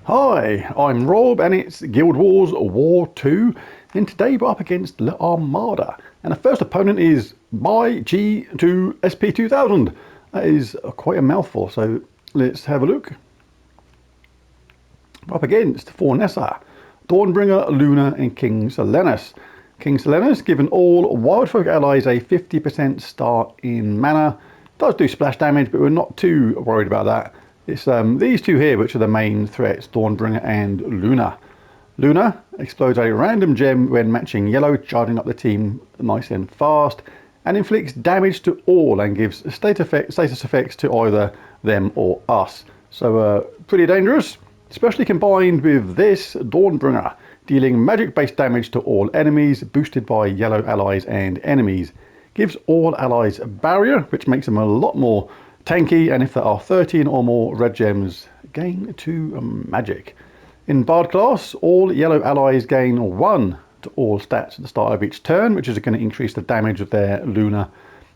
Hi, I'm Rob and it's Guild Wars War 2, and today we're up against La Armada, and the first opponent is by G2 SP2000. That is quite a mouthful, so let's have a look. We're up against Fornessa, Dawnbringer, Luna and King Silenus. King Silenus, given all Wildfolk allies a 50% start in mana. Does do splash damage, but we're not too worried about that. It's these two here which are the main threats, Dawnbringer and Luna. Luna explodes a random gem when matching yellow, charging up the team nice and fast, and inflicts damage to all and gives status effects to either them or us. So pretty dangerous, especially combined with this Dawnbringer, dealing magic-based damage to all enemies, boosted by yellow allies and enemies. Gives all allies a barrier, which makes them a lot more tanky, and if there are 13 or more red gems, gain 2 magic. In Bard class, all yellow allies gain 1 to all stats at the start of each turn, which is going to increase the damage of their Luna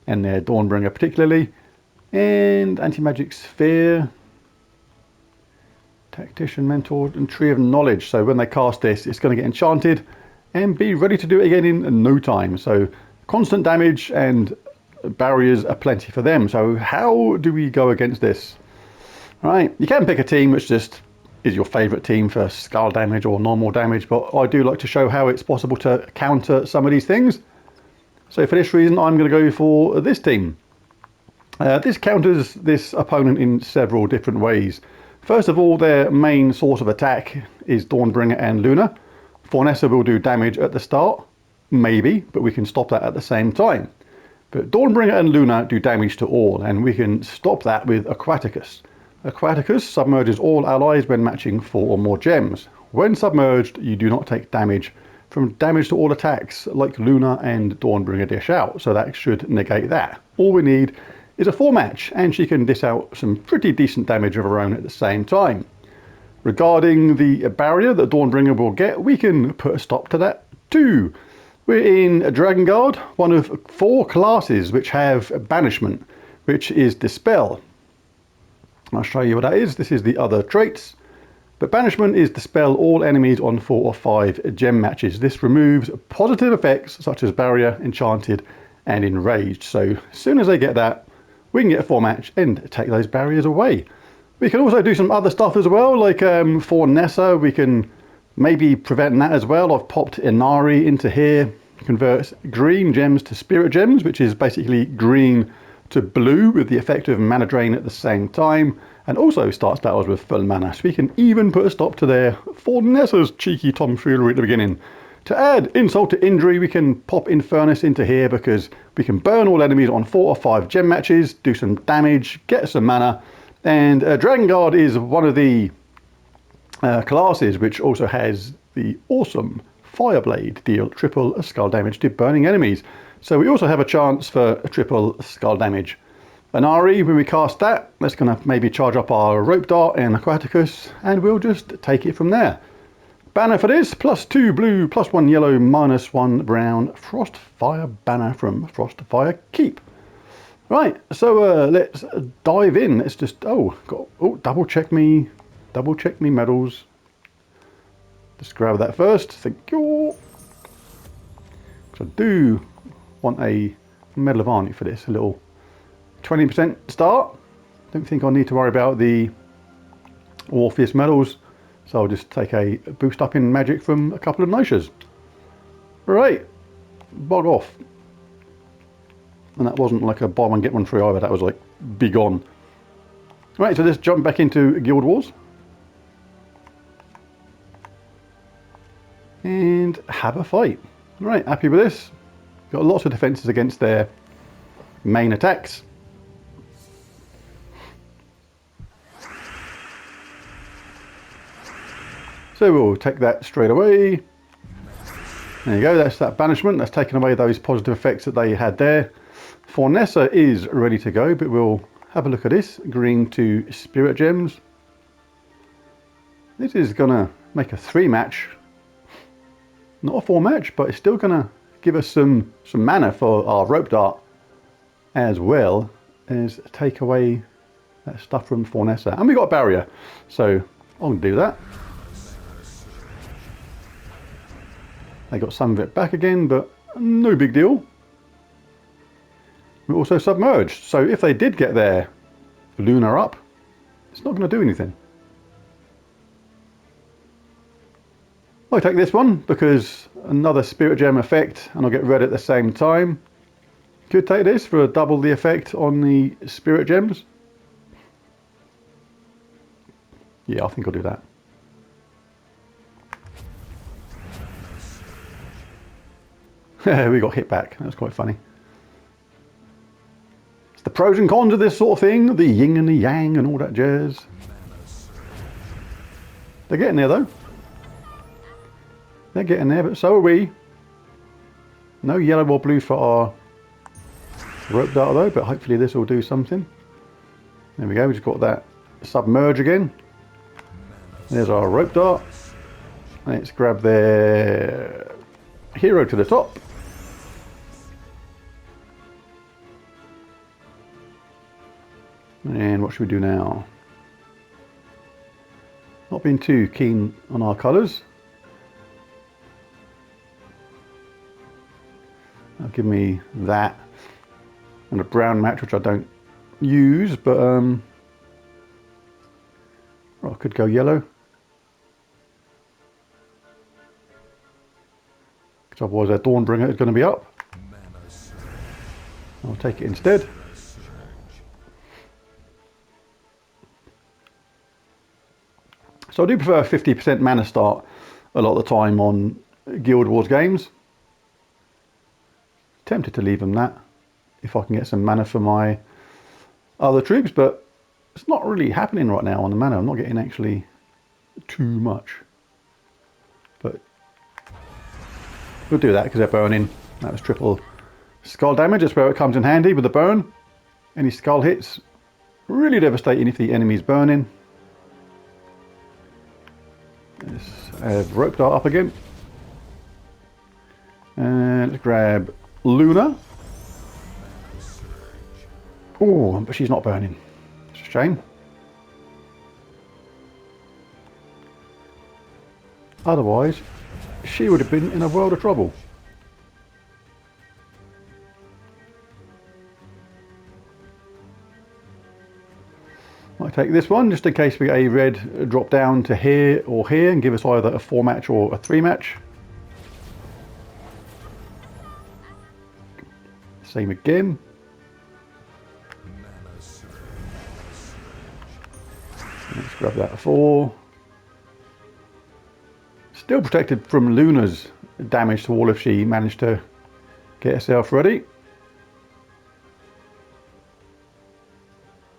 and their Dawnbringer particularly. And Anti-Magic Sphere, Tactician, Mentor and Tree of Knowledge. So when they cast this, it's going to get enchanted and be ready to do it again in no time. So constant damage and barriers are plenty for them. So how do we go against this? Right, you can pick a team which just is your favorite team for skull damage or normal damage, but I do like to show how it's possible to counter some of these things. So for this reason, I'm going to go for this team. This counters this opponent in several different ways. First of all, their main source of attack is Dawnbringer and Luna. Fornessa will do damage at the start, maybe, but we can stop that at the same time. But Dawnbringer and Luna do damage to all, and we can stop that with Aquaticus. Aquaticus submerges all allies when matching 4 or more gems. When submerged, you do not take damage from damage to all attacks like Luna and Dawnbringer dish out, so that should negate that. All we need is a 4 match, and she can dish out some pretty decent damage of her own at the same time. Regarding the barrier that Dawnbringer will get, we can put a stop to that too. We're in Dragon Guard, one of 4 classes which have banishment, which is Dispel. I'll show you what that is. This is the other traits. But banishment is dispel all enemies on 4 or 5 gem matches. This removes positive effects such as barrier, enchanted and enraged. So as soon as they get that, we can get a 4 match and take those barriers away. We can also do some other stuff as well, like for Nessa, we can maybe prevent that as well. I've popped Inari into here, converts green gems to spirit gems, which is basically green to blue with the effect of mana drain at the same time, and also starts battles with full mana. So we can even put a stop to their Fornessa's cheeky tomfoolery at the beginning. To add insult to injury, we can pop Infernus into here because we can burn all enemies on 4 or 5 gem matches, do some damage, get some mana, and Dragon Guard is one of the classes which also has the awesome Fireblade, deal triple skull damage to burning enemies. So we also have a chance for a triple skull damage. Inari, when we cast that, that's going to maybe charge up our Rope Dart and Aquaticus, and we'll just take it from there. Banner for this, +2 blue, +1 yellow, -1 brown, Frostfire banner from Frostfire Keep. Right, so let's dive in. Let's just, double check me medals. Just grab that first, thank you. So I do want a Medal of Honor for this, a little 20% start. Don't think I need to worry about the Orpheus medals, so I'll just take a boost up in magic from a couple of Noshas. Right, bog off. And that wasn't like a buy one get one free either, that was like be gone. Right, so let's jump back into Guild Wars and have a fight. Right, happy with this. Got lots of defences against their main attacks. So we'll take that straight away. There you go, that's that banishment. That's taken away those positive effects that they had there. Fornessa is ready to go, but we'll have a look at this. Green to spirit gems. This is going to make a 3 match. Not a 4 match, but it's still going to give us some mana for our Rope Dart as well. is take away that stuff from Fornessa. And we got a barrier, so I'm going to do that. They got some of it back again, but no big deal. We're also submerged, so if they did get their Luna up, it's not going to do anything. I'll take this one because another Spirit Gem effect, and I'll get red at the same time. Could take this for double the effect on the Spirit Gems. Yeah, I think I'll do that. We got hit back. That was quite funny. It's the pros and cons of this sort of thing. The yin and the yang and all that jazz. They're getting there though. They're getting there, but so are we. No yellow or blue for our rope dart though, but hopefully this will do something. There we go, we just got that submerge again. There's our rope dart. Let's grab their hero to the top. And what should we do now? Not being too keen on our colours. Give me that and a brown match, which I don't use, but I could go yellow, because otherwise our Dawnbringer is going to be up. I'll take it instead. So I do prefer 50% mana start a lot of the time on Guild Wars games. Tempted to leave them that if I can get some mana for my other troops, but it's not really happening right now on the mana. I'm not getting actually too much, but we'll do that because they're burning. That was triple skull damage. That's where it comes in handy with the burn. Any skull hits, really devastating if the enemy's burning. Let's have rope dart up again, and let's grab Luna. Oh, but she's not burning. It's a shame. Otherwise, she would have been in a world of trouble. Might take this one just in case we get a red drop down to here or here and give us either a 4-match or a 3-match. Same again. Let's grab that 4. Still protected from Luna's damage to wall if she managed to get herself ready.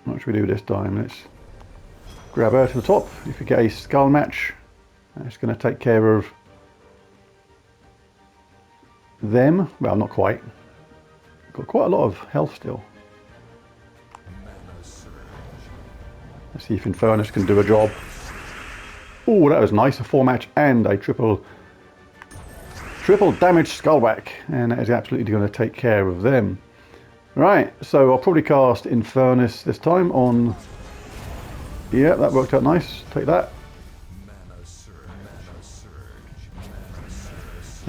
What should we do this time? Let's grab her to the top. If we get a skull match, that's going to take care of them. Well, not quite. Got quite a lot of health still. Let's see if Infernus can do a job. Oh, that was nice. A 4-match and a triple damage skull whack, and that is absolutely going to take care of them. Right, so I'll probably cast Infernus this time on. Yeah, that worked out nice. Take that.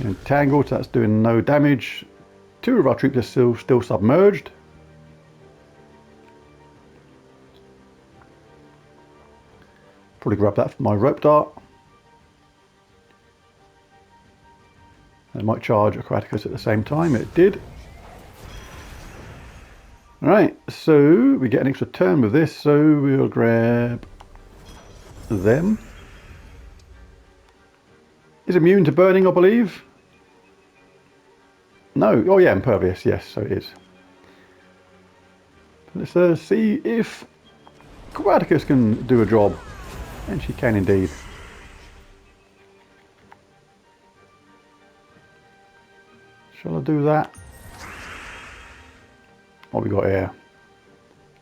Entangled, so that's doing no damage. 2 of our troops are still submerged. Probably grab that for my rope dart. I might charge Aquaticus at the same time. It did. Right, so we get an extra turn with this, so we'll grab them. Is immune to burning, I believe. No, oh yeah, impervious, yes, so it is. Let's see if Aquaticus can do a job. And she can indeed. Shall I do that? What we got here?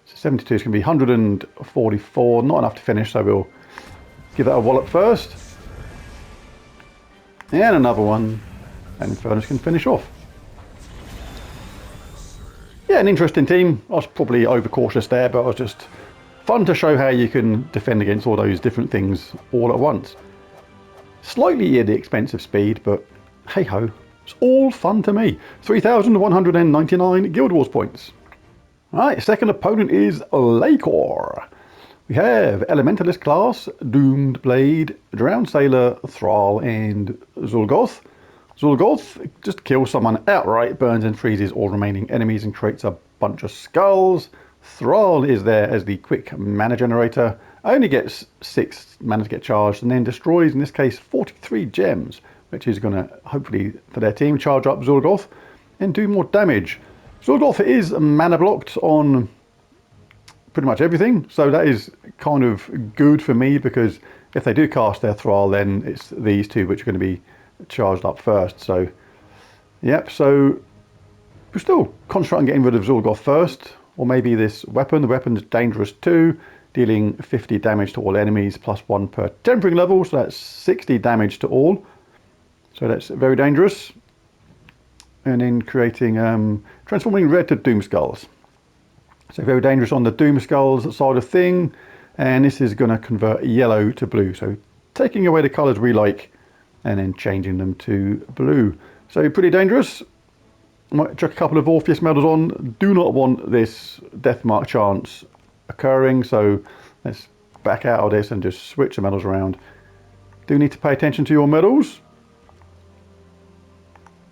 So 72 is going to be 144. Not enough to finish, so we'll give that a wallop first. And another one. And Infernus can finish off. Yeah, yeah, an interesting team. I was probably overcautious there, but it was just fun to show how you can defend against all those different things all at once. Slightly at the expense of speed, but hey ho, it's all fun to me. 3,199 Guild Wars points. Alright, second opponent is Lakor. We have Elementalist class, Doomed Blade, Drowned Sailor, Thrall, and Zulgoth. Zulgoth just kills someone outright, burns and freezes all remaining enemies and creates a bunch of skulls. Thrall is there as the quick mana generator, only gets 6 mana to get charged, and then destroys, in this case, 43 gems, which is going to, hopefully, for their team, charge up Zulgoth and do more damage. Zulgoth is mana blocked on pretty much everything, so that is kind of good for me, because if they do cast their Thrall, then it's these two which are going to be charged up first. So yep, so we're still concentrating on getting rid of Zulgoth first, or maybe this weapon. The weapon's dangerous too, dealing 50 damage to all enemies plus 1 per tempering level, so that's 60 damage to all, so that's very dangerous. And then creating transforming red to Doom Skulls, so very dangerous on the Doom Skulls side of thing. And this is going to convert yellow to blue, so taking away the colors we like and then changing them to blue. So pretty dangerous. Might chuck a couple of Orpheus medals on. Do not want this death mark chance occurring, so let's back out of this and just switch the medals around. Do need to pay attention to your medals.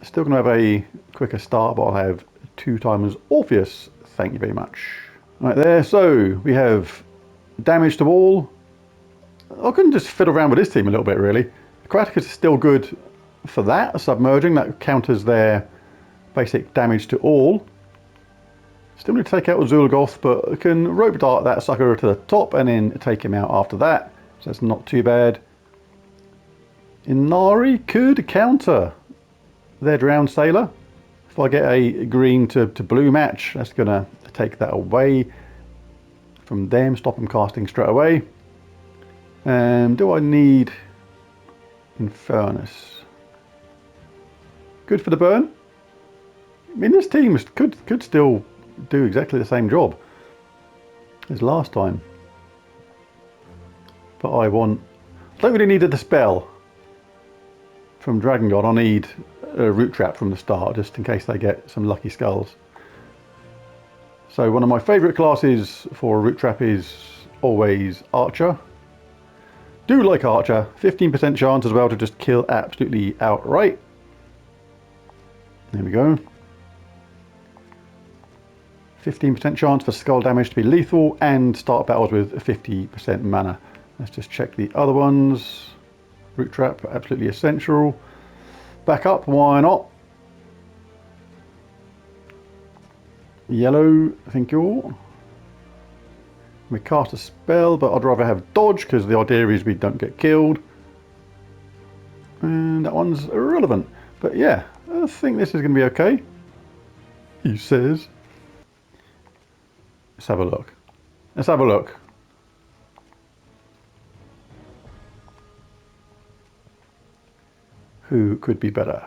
Still going to have a quicker start, but I'll have 2 times Orpheus. Thank you very much. Right there, so we have damage to all. I couldn't just fiddle around with this team a little bit, really. Aquaticus is still good for that, submerging. That counters their basic damage to all. Still need to take out Zulgoth, but I can rope dart that sucker to the top and then take him out after that. So that's not too bad. Inari could counter their Drowned Sailor. If I get a green to blue match, that's going to take that away from them, stop them casting straight away. Do I need Infernus? Good for the burn. I mean, this team could still do exactly the same job as last time. But I don't really need a Dispel from Dragon God. I need a Root Trap from the start, just in case they get some lucky skulls. So one of my favourite classes for a Root Trap is always Archer. Do like Archer. 15% chance as well to just kill absolutely outright. There we go. 15% chance for skull damage to be lethal and start battles with 50% mana. Let's just check the other ones. Root Trap, absolutely essential. Back up, why not? Yellow, thank you all. We cast a spell, but I'd rather have dodge because the idea is we don't get killed. And that one's irrelevant. But yeah, I think this is going to be okay. He says. Let's have a look. Let's have a look. Who could be better?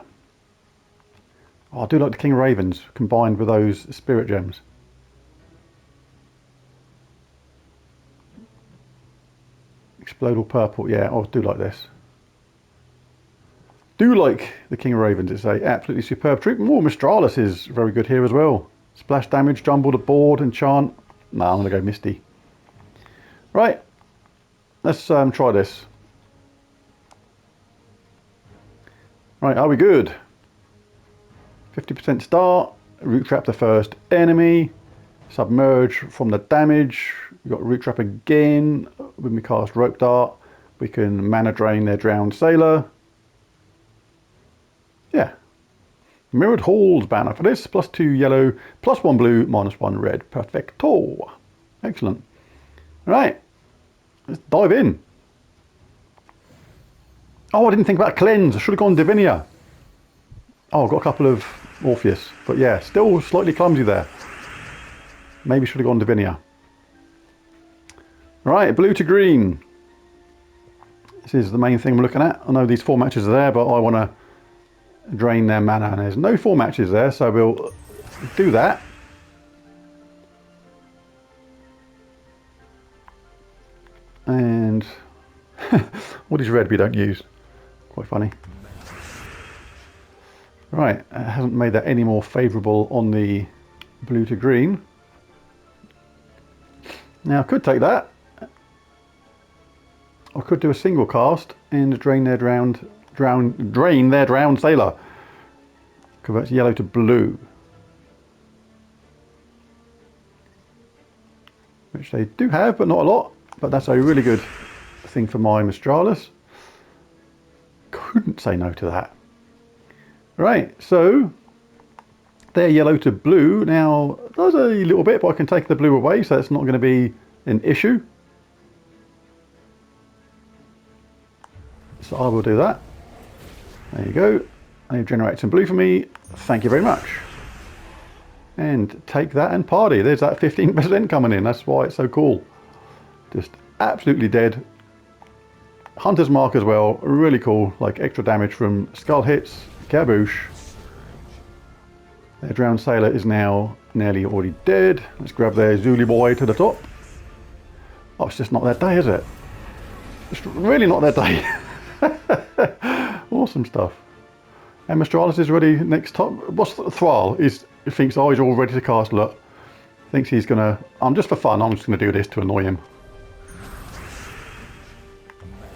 Oh, I do like the King of Ravens combined with those Spirit Gems. Explode all purple. Yeah, I do like this. Do like the King of Ravens. It's a absolutely superb troop. More Mistralis is very good here as well. Splash damage, jumble the board, enchant. No, I'm going to go Misty. Right. Let's try this. Right, are we good? 50% start. Root Trap the first enemy. Submerge from the damage. We've got Root Trap again. When we cast Rope Dart, we can mana drain their Drowned Sailor. Yeah. Mirrored Halls banner for this. +2 yellow, +1 blue, -1 red. Perfecto. Excellent. Right. Let's dive in. Oh, I didn't think about Cleanse. I should have gone Divinia. Oh, I've got a couple of Orpheus. But yeah, still slightly clumsy there. Maybe should have gone Divinia. Right, blue to green. This is the main thing I'm looking at. I know these 4 matches are there, but I want to drain their mana. And there's no 4 matches there, so we'll do that. And what is red we don't use? Quite funny. Right, it hasn't made that any more favourable on the blue to green. Now I could take that. I could do a single cast and drain their drowned sailor. Converts yellow to blue. Which they do have, but not a lot. But that's a really good thing for my Mistralis. Couldn't say no to that. Right, so they're yellow to blue. Now, there's a little bit, but I can take the blue away, so it's not going to be an issue. So I will do that. There you go. They've generated some blue for me. Thank you very much. And take that and party. There's that 15% coming in. That's why it's so cool. Just absolutely dead. Hunter's Mark as well. Really cool. Like extra damage from skull hits. Kaboosh. Their drowned sailor is now nearly already dead. Let's grab their Zulu boy to the top. Oh, it's just not their day, is it? It's really not their day. Awesome stuff. And Mistralis is ready next top. What's the Thrall? He thinks, oh, he's all ready to cast. Look. Thinks he's going to... just for fun, I'm just going to do this to annoy him.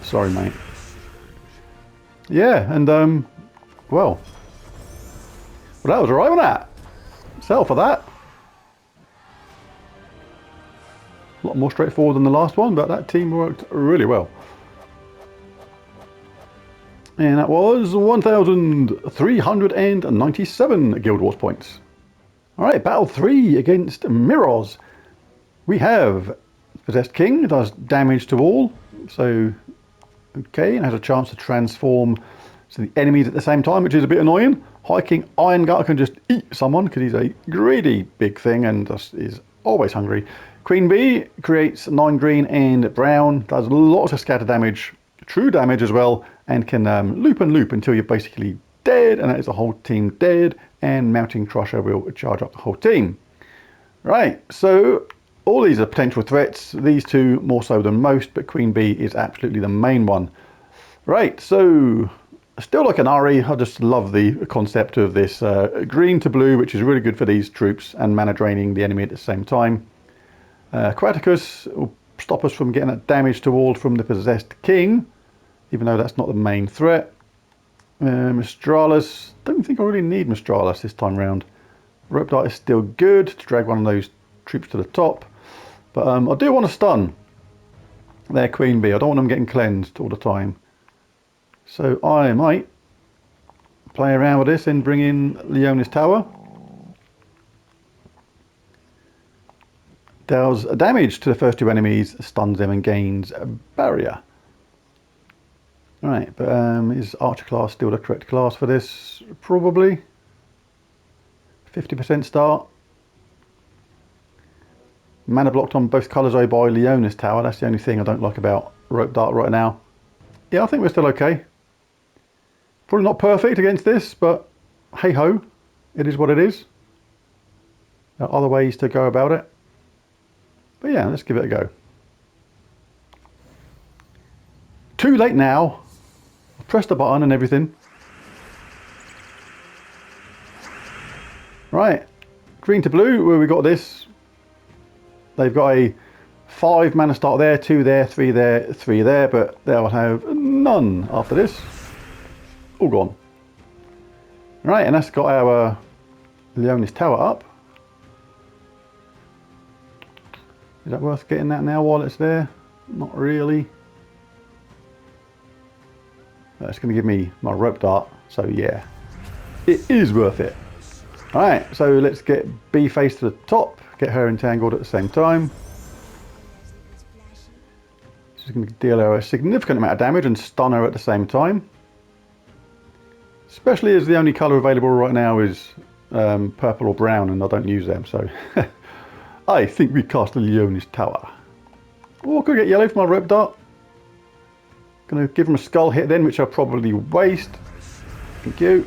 Sorry, mate. Yeah, and, well, that was alright with that. Sell for that. A lot more straightforward than the last one, but that team worked really well. And that was 1,397 Guild Wars points. Alright, Battle 3 against Mirrors. We have Possessed King, does damage to all. So, okay, and has a chance to transform to the enemies at the same time, which is a bit annoying. High King Iron Gut can just eat someone because he's a greedy big thing and just is always hungry. Queen Bee creates 9 green and brown, does lots of scatter damage, true damage as well, and can loop and loop until you're basically dead, and that is the whole team dead, and Mounting Crusher will charge up the whole team. Right, so all these are potential threats, these two more so than most, but Queen Bee is absolutely the main one. Right, so still like an Ari, I just love the concept of this green to blue, which is really good for these troops, and mana draining the enemy at the same time. Quaticus will stop us from getting that damage to all from the Possessed King, even though that's not the main threat. Mistralis, don't think I really need Mistralis this time round. Rope Dart is still good to drag one of those troops to the top, but I do want to stun their Queen Bee. I don't want them getting cleansed all the time. So I might play around with this and bring in Leonis Tower. Deals damage to the first 2 enemies, stuns them and gains a barrier. Alright, but is Archer class still the correct class for this? Probably. 50% start. Mana blocked on both colours by Leonis Tower. That's the only thing I don't like about Rope Dart right now. Yeah, I think we're still okay. Probably not perfect against this, but hey ho, it is what it is. There are other ways to go about it. But yeah, let's give it a go. Too late now. I've pressed the button and everything. Right, green to blue, where we got this. They've got a 5 mana start there, 2 there, 3 there, 3 there, but they'll have none after this. All gone. Right, and that's got our Leonis Tower up. Is that worth getting that now while it's there? Not really. That's going to give me my Rope Dart, so yeah, it is worth it. Alright, so let's get Bee face to the top, get her entangled at the same time. This is going to deal her a significant amount of damage and stun her at the same time. Especially as the only colour available right now is purple or brown, and I don't use them, so I think we cast the Leonis Tower. Oh, I could get yellow for my Rope Dart. Going to give him a skull hit then, which I'll probably waste. Thank you.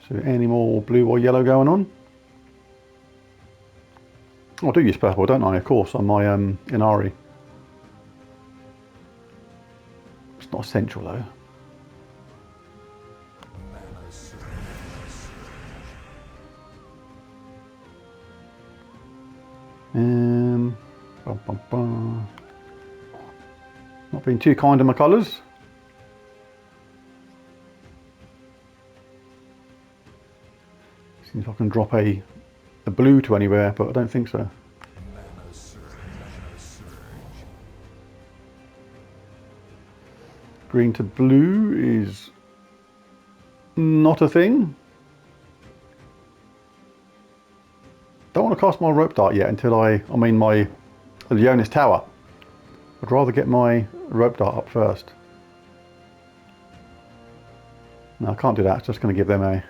So any more blue or yellow going on? I do use purple, don't I? Of course, on my Inari. It's not essential though. Bum, bum, bum. Not being too kind in my colours. See if I can drop a blue to anywhere, but I don't think so. Green to blue is not a thing. Don't want to cast my rope dart yet until my Leonis tower. I'd rather get my rope dart up first. No, I can't do that. It's just going to give them a...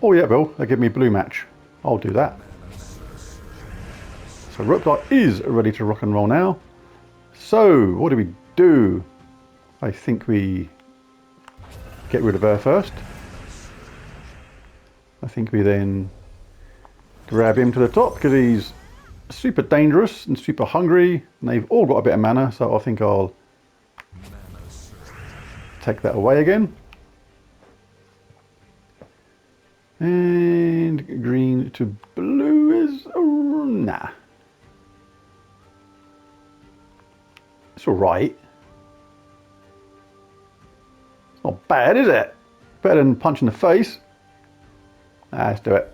Oh yeah, Bill, they give me a blue match. I'll do that. So rope dart is ready to rock and roll now. So what do we do? I think we get rid of her first. I think we then grab him to the top because he's super dangerous and super hungry, and they've all got a bit of mana, so I think I'll take that away again. And green to blue is... nah. It's alright. It's not bad, is it? Better than punch in the face. Let's do it.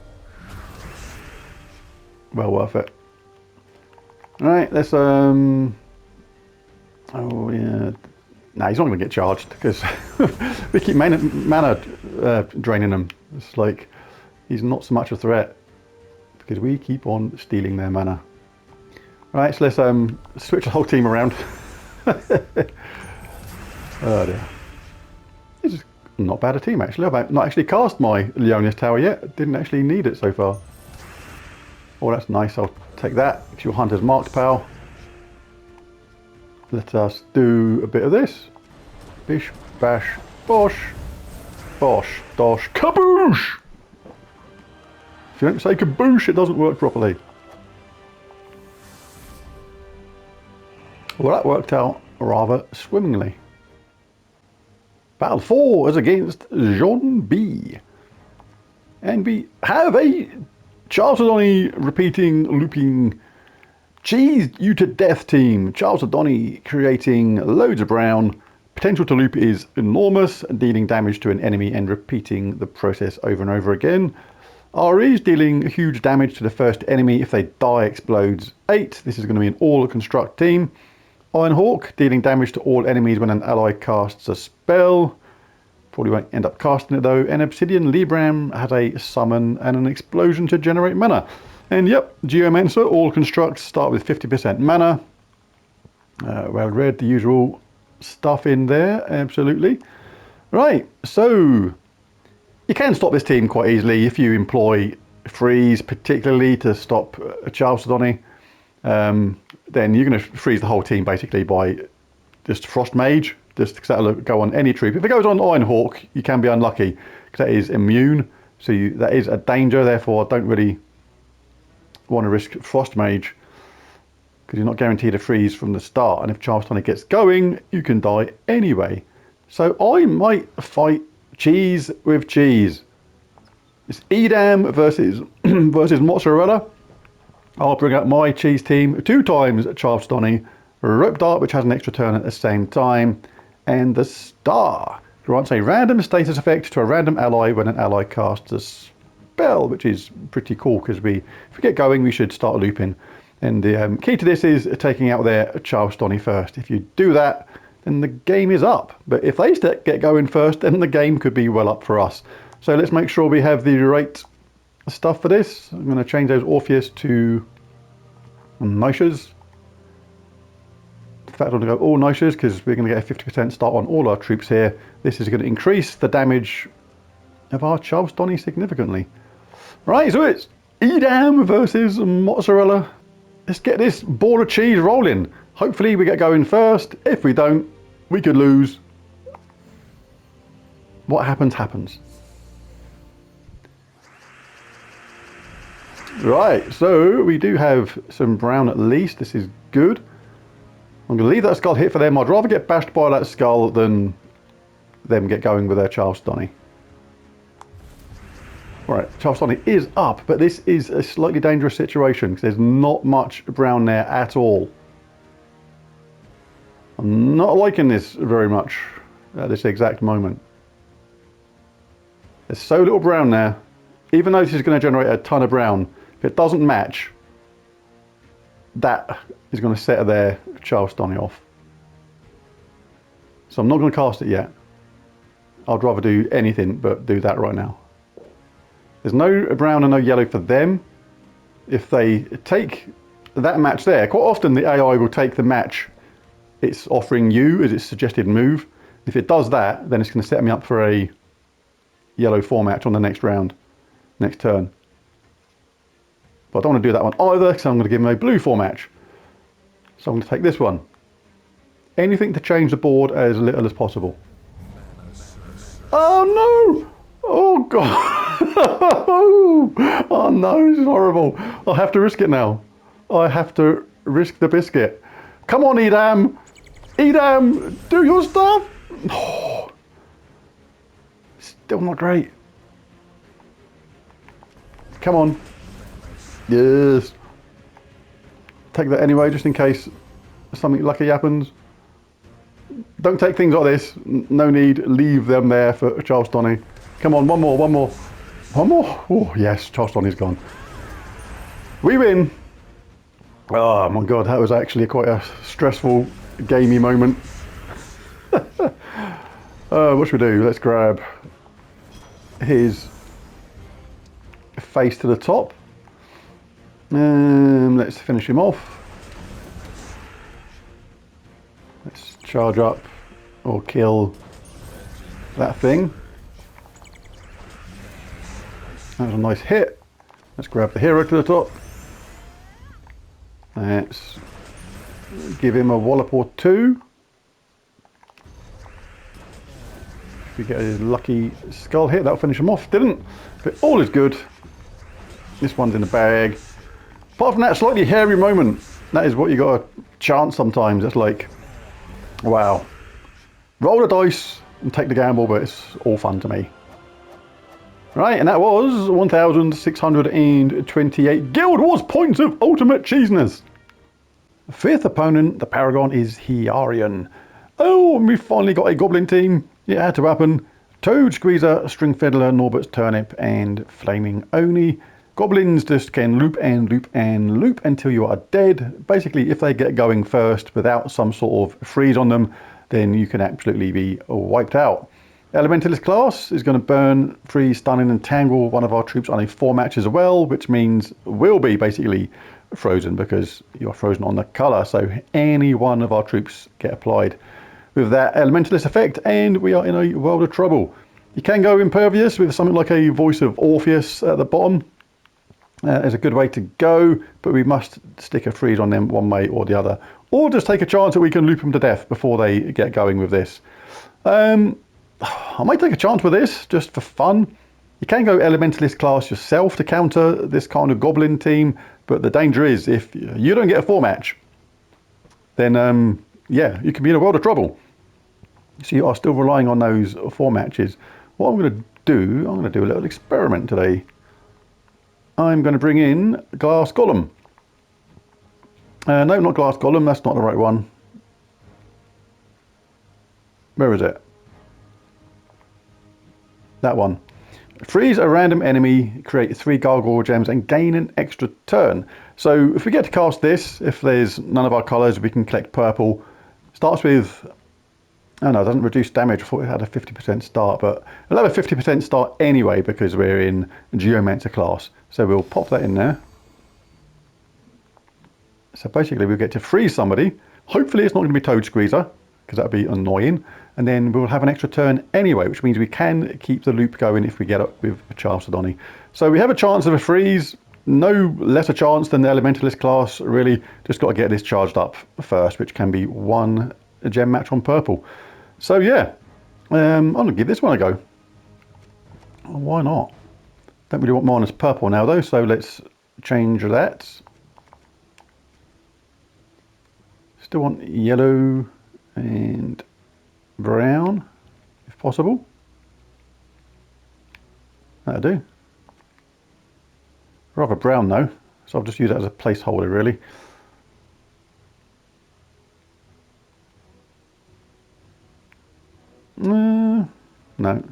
Well worth it. Alright, let's oh yeah. Nah, he's not going to get charged because we keep mana draining him. It's like he's not so much a threat because we keep on stealing their mana. Right, so let's switch the whole team around. Oh dear. This is not bad a team actually. I've not actually cast my Leonis tower yet. Didn't actually need it so far. Oh, that's nice. I'll take that. It's your Hunter's Marked, pal. Let us do a bit of this. Bish, bash, bosh, bosh, dosh, kaboosh! If you don't say kaboosh, it doesn't work properly. Well, that worked out rather swimmingly. Battle 4 is against Jean B. And we have a Charles repeating, looping, cheese you to death team. Charles Adoni creating loads of brown. Potential to loop is enormous, dealing damage to an enemy and repeating the process over and over again. RE is dealing huge damage to the first enemy. If they die, explodes 8. This is going to be an all construct team. Iron Hawk, dealing damage to all enemies when an ally casts a spell. Probably won't end up casting it though. And Obsidian Libram has a summon and an explosion to generate mana. And yep, Geomancer, all constructs start with 50% mana. Well read, the usual stuff in there, absolutely. Right, so you can stop this team quite easily if you employ freeze, particularly to stop Charles Adoni. Then you're going to freeze the whole team basically by just Frost Mage, just because that'll go on any troop. If it goes on Iron Hawk, you can be unlucky because that is immune, so that is a danger. Therefore, I don't really want to risk Frost Mage because you're not guaranteed a freeze from the start, and if Charles Adoni gets going, you can die anyway. So I might fight cheese with cheese. It's Edam versus versus mozzarella. I'll bring out my cheese team 2 times Charles Adoni, Rope Dart, which has an extra turn at the same time, and the Star grants a random status effect to a random ally when an ally casts a spell, which is pretty cool because if we get going, we should start looping. And the key to this is taking out their Charles Adoni first. If you do that, then the game is up. But if they get going first, then the game could be well up for us. So let's make sure we have the right stuff for this. I'm going to change those Orpheus to Noshas. In fact, I'm going to go all Noshas because we're going to get a 50% start on all our troops here. This is going to increase the damage of our Charles Adoni significantly. Right, so it's Edam versus mozzarella. Let's get this ball of cheese rolling. Hopefully we get going first. If we don't, we could lose. What happens, happens. Right, so we do have some brown at least. This is good. I'm going to leave that skull hit for them. I'd rather get bashed by that skull than them get going with their Charlestonny. Right, Charlestonny is up, but this is a slightly dangerous situation because there's not much brown there at all. I'm not liking this very much at this exact moment. There's so little brown there. Even though this is going to generate a ton of brown, if it doesn't match, that is going to set their Charlestonny off. So I'm not going to cast it yet. I'd rather do anything but do that right now. There's no brown and no yellow for them. If they take that match there, quite often the AI will take the match it's offering you as its suggested move. If it does that, then it's going to set me up for a yellow 4 match on the next round, next turn. But I don't want to do that one either because I'm going to give him a blue 4 match. So I'm going to take this one. Anything to change the board as little as possible. Oh no! Oh god! Oh no, this is horrible. I'll have to risk it now. I have to risk the biscuit. Come on, Edam! Edam, do your stuff! Oh, still not great. Come on. Yes. Take that anyway, just in case something lucky happens. Don't take things like this. No need. Leave them there for Charlestonny. Come on, one more, one more. One more? Oh, yes, Charlestonny's gone. We win. Oh, my God, that was actually quite a stressful, gamey moment. What should we do? Let's grab his face to the top. Let's finish him off. Let's charge up or kill that thing. That was a nice hit. Let's grab the hero to the top. Let's give him a wallop or two. If we get a lucky skull hit, that'll finish him off. Didn't, but all is good. This one's in the bag. Apart from that slightly hairy moment, that is what you got to chance sometimes. It's like, wow. Roll the dice and take the gamble, but it's all fun to me. Right, and that was 1,628 Guild Wars points of ultimate cheesiness. Fifth opponent, the Paragon, is Hierarchy. Oh, and we finally got a Goblin team. It had to happen. Toad, Squeezer, String Fiddler, Norbert's Turnip, and Flaming Oni. Goblins just can loop and loop and loop until you are dead. Basically, if they get going first without some sort of freeze on them, then you can absolutely be wiped out. Elementalist class is going to burn, freeze, stun, and entangle one of our troops on a 4 match as well, which means we'll be basically frozen because you're frozen on the colour. So any one of our troops get applied with that Elementalist effect, and we are in a world of trouble. You can go impervious with something like a Voice of Orpheus at the bottom. Is a good way to go, but we must stick a freeze on them one way or the other, or just take a chance that we can loop them to death before they get going with this. I might take a chance with this just for fun. You can go Elementalist class yourself to counter this kind of Goblin team, but the danger is if you don't get a 4 match, then yeah, you can be in a world of trouble. So you are still relying on those 4 matches. What I'm going to do, I'm going to do a little experiment today. I'm going to bring in Glass Golem. No, not Glass Golem, that's not the right one. Where is it? That one. Freeze a random enemy, create 3 gargoyle gems, and gain an extra turn. So if we get to cast this, if there's none of our colours, we can collect purple. Starts with, oh no, it doesn't reduce damage. I thought it had a 50% start, but it'll have a 50% start anyway because we're in Geomancer class. So we'll pop that in there. So basically we'll get to freeze somebody. Hopefully it's not going to be Toad Squeezer, because that would be annoying. And then we'll have an extra turn anyway, which means we can keep the loop going if we get up with Charlestonny. So we have a chance of a freeze. No lesser chance than the Elementalist class, really. Just got to get this charged up first, which can be 1 gem match on purple. So yeah, I'm going to give this one a go. Why not? Don't really want mine as purple now though, so let's change that. Still want yellow and brown, if possible. That'll do. Rather brown though, so I'll just use that as a placeholder really. No. No.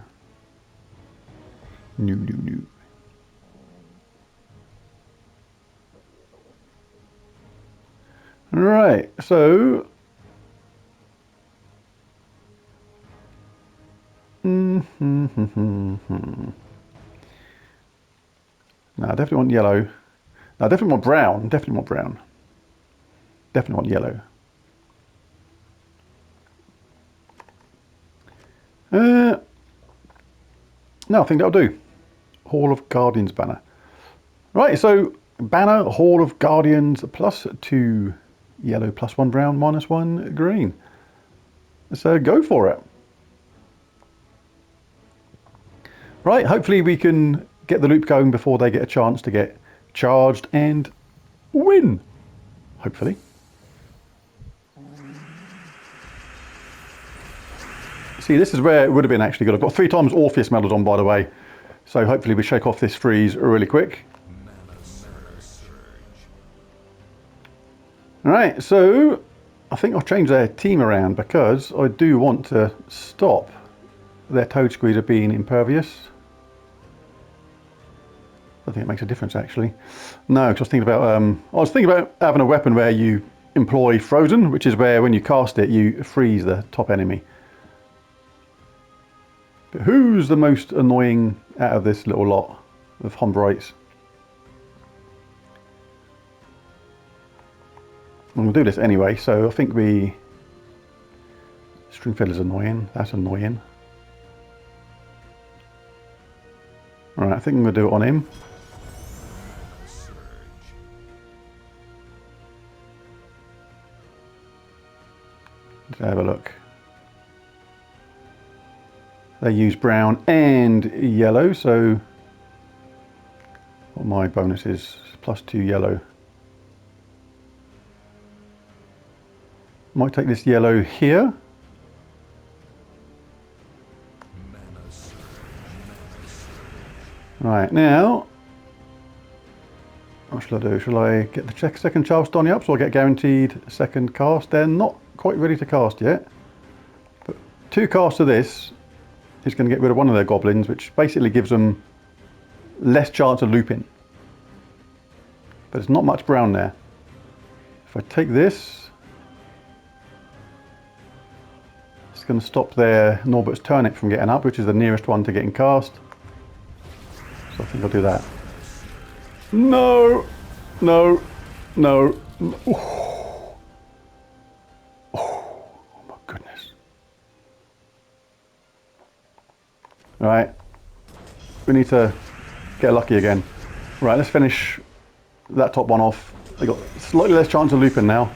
Right, so no, I definitely want yellow. No, I definitely want brown. Definitely want brown. Definitely want yellow. No, I think that'll do. Hall of Guardians banner. Right, so banner Hall of Guardians +2 yellow, +1 brown, -1 green. So go for it. Right, hopefully we can get the loop going before they get a chance to get charged and win. Hopefully. See, this is where it would have been actually good. I've got 3 times Orpheus medals on, by the way. So hopefully we shake off this freeze really quick. Alright, so I think I'll change their team around because I do want to stop their Toad Squeezer being impervious. I think it makes a difference actually. No, because I was thinking about having a weapon where you employ Frozen, which is where when you cast it you freeze the top enemy. But who's the most annoying out of this little lot of Hombrites? We'll do this anyway, so I think Stringfeller's annoying, that's annoying. Alright, I think I'm going to do it on him. Let's have a look. They use brown and yellow, so what my bonus is +2 yellow. Might take this yellow here. Right, now, what shall I do? Shall I get the second Charlestoni up so I get guaranteed second cast? They're not quite ready to cast yet. But 2 casts of this is going to get rid of one of their goblins, which basically gives them less chance of looping. But there's not much brown there. If I take this, it's going to stop their Norbert's Turnip from getting up, which is the nearest one to getting cast. So I think I'll do that. No! No! No! No. Oh my goodness. Right. We need to get lucky again. Right, let's finish that top one off. They got slightly less chance of looping now.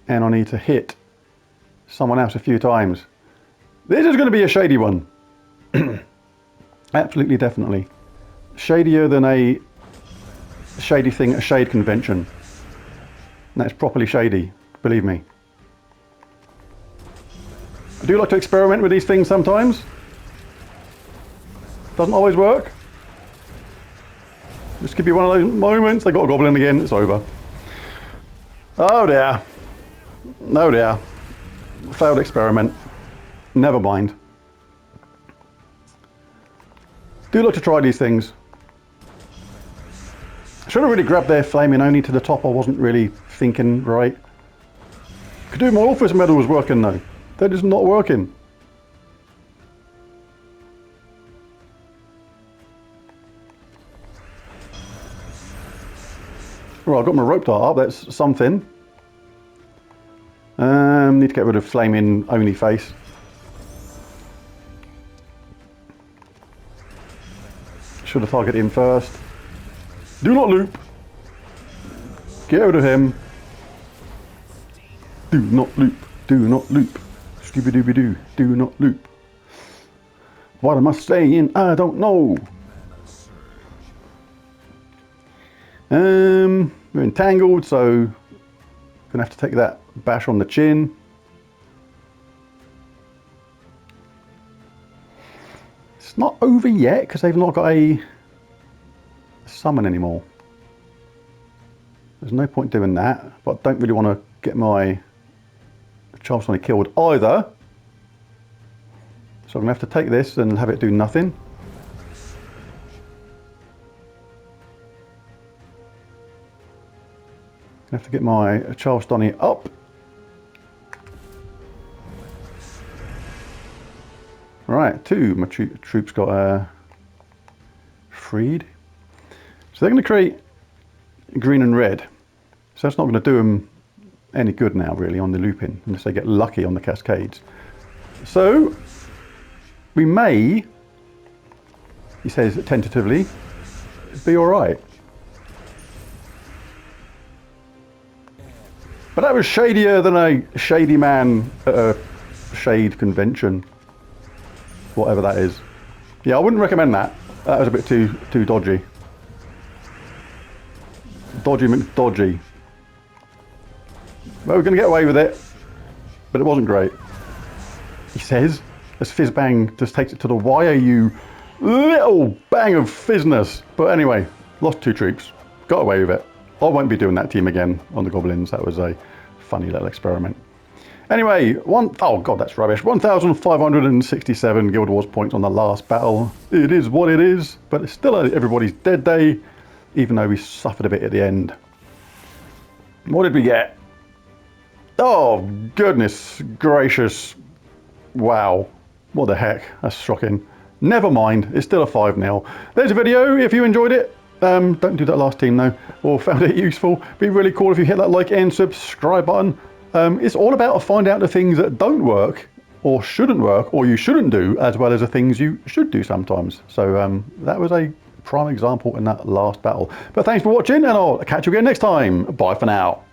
And I need to hit someone else a few times. This is going to be a shady one. Absolutely, definitely. Shadier than a shady thing at a shade convention. And that's properly shady, believe me. I do like to experiment with these things sometimes. Doesn't always work. This could be one of those moments. They got a goblin again, it's over. Oh dear. Oh dear. Failed experiment. Never mind. Do like to try these things. I should have really grabbed their flaming only to the top. I wasn't really thinking right. Could do my Orpheus medal was working though. That is not working. Right, I've got my rope dart up, that's something. Need to get rid of flaming only face. Should have targeted him first. Do not loop. Get rid of him. Do not loop. Do not loop. Scooby-Dooby-Doo. Do not loop. What am I saying? I don't know. We're entangled, so gonna have to take that bash on the chin. It's not over yet because they've not got a summon anymore. There's no point doing that, but I don't really want to get my Charleston killed either. So I'm gonna have to take this and have it do nothing. I have to get my Charleston up. Right, my troops got freed. So they're going to create green and red. So that's not going to do them any good now, really, on the looping, unless they get lucky on the cascades. So we may, he says tentatively, be all right. But that was shadier than a shady man at a shade convention. Whatever that is. Yeah, I wouldn't recommend that. That was a bit too dodgy. Dodgy McDodgy. Well, we're going to get away with it. But it wasn't great. He says, as Fizzbang just takes it to the why are you little bang of fizzness. But anyway, lost 2 troops. Got away with it. I won't be doing that team again on the Goblins. That was a funny little experiment. Anyway, oh god, that's rubbish. 1,567 Guild Wars points on the last battle. It is what it is, but it's still everybody's dead day, even though we suffered a bit at the end. What did we get? Oh, goodness gracious. Wow. What the heck? That's shocking. Never mind, it's still a 5-0. There's a video if you enjoyed it. Don't do that last team though, or found it useful. Be really cool if you hit that like and subscribe button. It's all about finding out the things that don't work, or shouldn't work, or you shouldn't do, as well as the things you should do sometimes. So that was a prime example in that last battle. But thanks for watching, and I'll catch you again next time. Bye for now.